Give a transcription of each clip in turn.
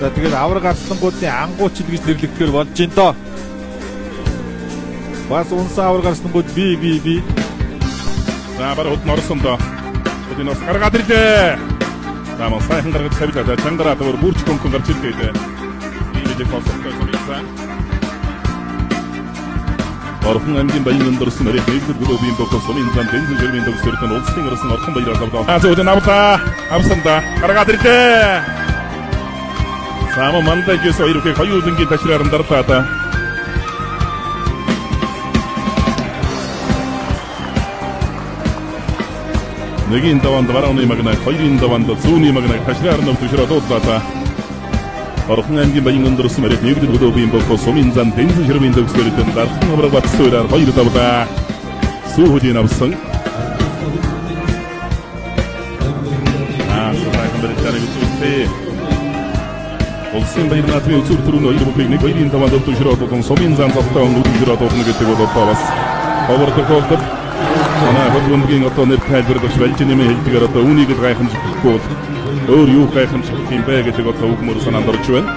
За тэгээд авраг арслангуудын ангууч гэж нэрлэгдэхээр болж байна доо. Бас унсан авраг арслангууд би. За баруун орсон доо. Өдөнөөс гаргаад ирлээ. За мөн сайхан гаргаж тавилаа. Чангараа дөр бүрч гонхон гарч ирлээ. Ийм концептой сонирхсан. Орхон аймгийн баян өндөрсөн мөрийг нэгдэл гүлөбийн бохос сумын зам бензин жирмийн төгсөртөн улсын орсон орхон баяраа тавдаа. За өдөн авсанда гаргаад ирлээ. Само мандагээс хоёрыг хоёулангийн ташраар дарлаа та. Нэгийн даванд барууны магнаа, хоёрын даванд зүүнний магнаа ташраар нь тушраа дуудлаа та. Орхон аймгийн баян өндөрсөн мөрийг нэгдэл гүлөбийн бохос сумын зам бензин жирмийн төгсөртөн дархан авраг батсуураар хоёр давдаа. Сүүхүдийн авсан. Сайхан барьцааны үсвэлтэй. Улсын баяр наадмын өцөр төрүн хоёр бүхийг нэг хоёрын даванд тушраа дуудан сумын зам зовтой өнгөд тушраа дуутна гэдэг бодлоо бас. Ховортоколд манай хөдөлгөөний одоо нэр тайлбарлаж болж нэмээ хэлдгээр одоо үүнийг гайхамшиггүй өөр юу гайхамшиг юм бэ гэдэг одоо үгмөр санаанд орж байна.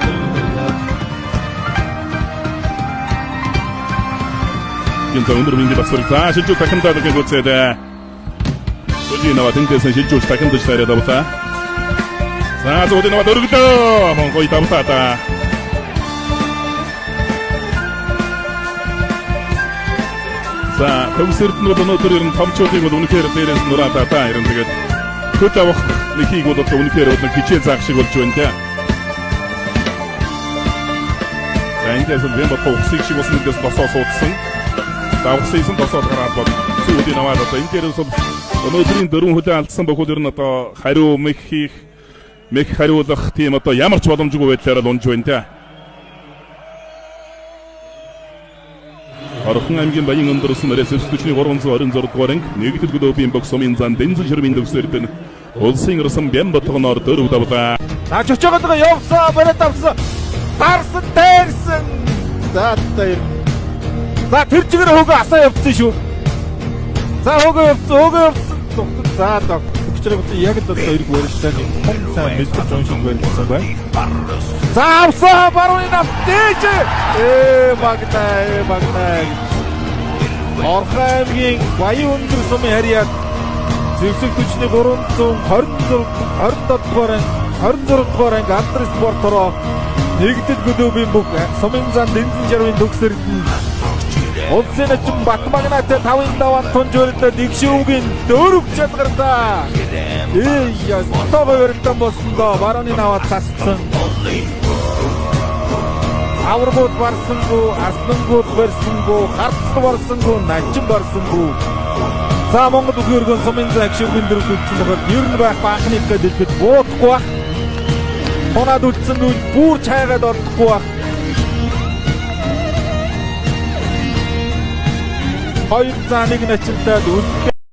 Гинт өндөр минь басвар за шилжүү тахандаа гэж үзээд үгүй наваа тэнтэсэн шилжүү тахандаж таараад авлаа. За зөвхөн наваа дөргөлөө монгой тавтаа та. За төвсөрд нь өнөөдөр ер нь томчуудыг бол үнэхээр дээрээс нураад та ер нь тэгээд хөт авах нэхийг бол одоо үнэхээр бол хичээл заах шиг болж байна те. За ингээс л бэмбэ тохсыг шиг бас нэгээс босоо суудсан. Давхсайсан босоод гараад бод. Сүүлийн наваад одоо ингээс бол өнөөдрийн дөрвөн хөлөө алдсан бохол ер нь одоо хариу мэх хариулах тийм одоо ямар ч боломжгүй байдлаар л унж байна те. Орхон аймгийн баян өндөрсөн мөрөөс 326 дугаар анги нэгдэл гүлөбийн бохос сумын зам бензин жирмийн төгсөртөн улсын орсон Бямбатгоноор дөрөв давлаа. Наач очоод байгаа явсаа бариад авсан. Дарсан дээрсэн. За тэр. За тэр чигээр хөөгөө асаа явцсан шүү. За хөөгөө явцсан. За дог. Өчигдөр яг л хоёрыг өөрчлөлтэй хон сайн мэдээж уншиг байлсан байна. За авсаа барууны навт дээж. Багтай. Орхон аймгийн баян өндөр сумын харьяат зэвсэг түвшний 327 дугаар анги антар спортороо нэгдэл гүлөбийн бүх сумын зам бензин жирмийн төгсөртөн улсын эзэн Батмагнатай 5 даван тунжуулдаг нэгшүүгийн дөрөв чадгартаа. Яа, товөрөлтөн болсон доо барууны наваад тасцсан. Аврагууд барсангүй, аслангууд барсангүй, хартсан барсангүй, начин барсангүй. За Монгол өхөргөн сумын зам гişүүгийн дөрөв үлдсэн бохол ер нь байх баахныг дэлгэд буудахгүй баг. Хоноод үлдсэнгүй бүр чайгаад ордохгүй баг. Хоёр заныг начинтаад үлдээ.